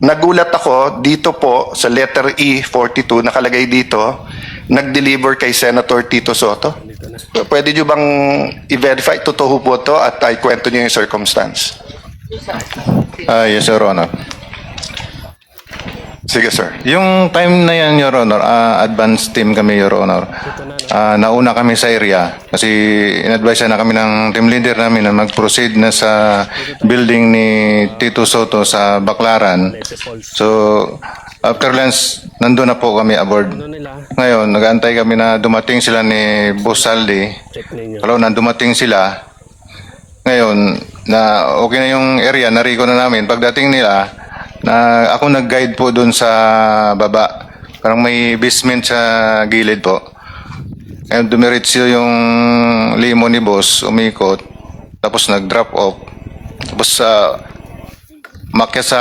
nagulat ako dito po sa letter E42, nakalagay dito, nag-deliver kay Senator Tito Soto. Pwede nyo bang i-verify? Totoo po to at ay kwento nyo yung circumstance. Yes, Your Honor. Sige, sir. Yung time na yan, Your Honor, advance team kami, Your Honor. Nauna kami sa area kasi in-advise na kami ng team leader namin na mag-proceed na sa building ni Tito Soto sa Baclaran. So, after lunch, nandun na po kami aboard. Ngayon, nag-aantay kami na dumating sila ni Boss Saldi. Hello, na dumating sila. Ngayon, na okay na yung area, nariko na namin. Pagdating nila, na ako nag-guide po doon sa baba. Parang may basement sa gilid po. Ngayon, dumiretso yung limo ni boss, umikot. Tapos nag-drop off. Tapos makyat sa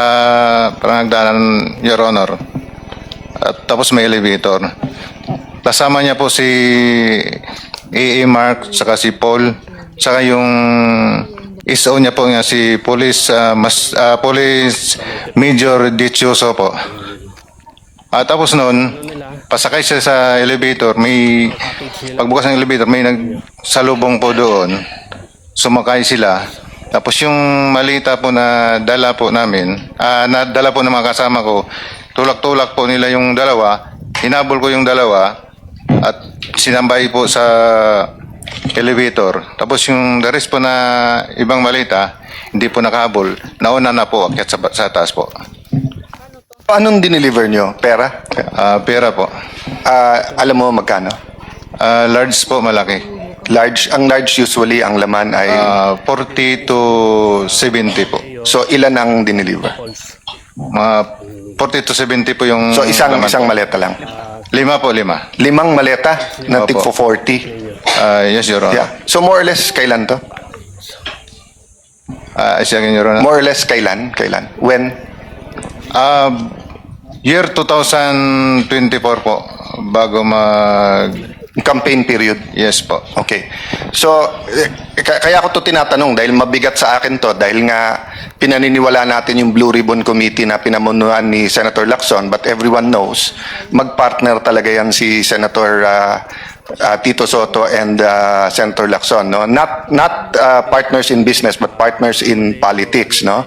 parang hagdanan, Your Honor. At tapos may elevator. Kasama niya po si A.A. Mark, saka si Paul, saka yung ISO niya po nga si Police Major Dichoso po. Tapos noon, pasakay siya sa elevator, may pagbukas ng elevator, may nagsalubong po doon. Sumakay sila. Tapos yung malita po na dala po namin, nadala po ng mga kasama ko, tulak-tulak po nila yung dalawa, hinabol ko yung dalawa, at sinambay po sa elevator. Tapos yung the rest po na ibang malita, hindi po nakahabol. Nauna na po, akyat sa taas po. Anong dineliver nyo? Pera? Pera po. Alam mo magkano? Large po, malaki. Large. Ang large usually, ang laman ay... 40 to 70 po. so, ilan ang dineliver? 40 to 70 po yung... So, isang laman. maleta lang. 5 po, 5. 5 maleta na Opo. tig 40. Yes, Your Honor. Yeah. So, more or less, kailan to? Again, Your Honor. More or less, kailan? When? Year 2024 po, bago mag... Campaign period. Yes po. Okay. So, kaya ko to tinatanong dahil mabigat sa akin to dahil nga pinaniniwala natin yung Blue Ribbon Committee na pinamunuan ni Senator Lacson, but everyone knows magpartner talaga yan si Senator Tito Soto and Senator Lacson, no? Not partners in business but partners in politics, no?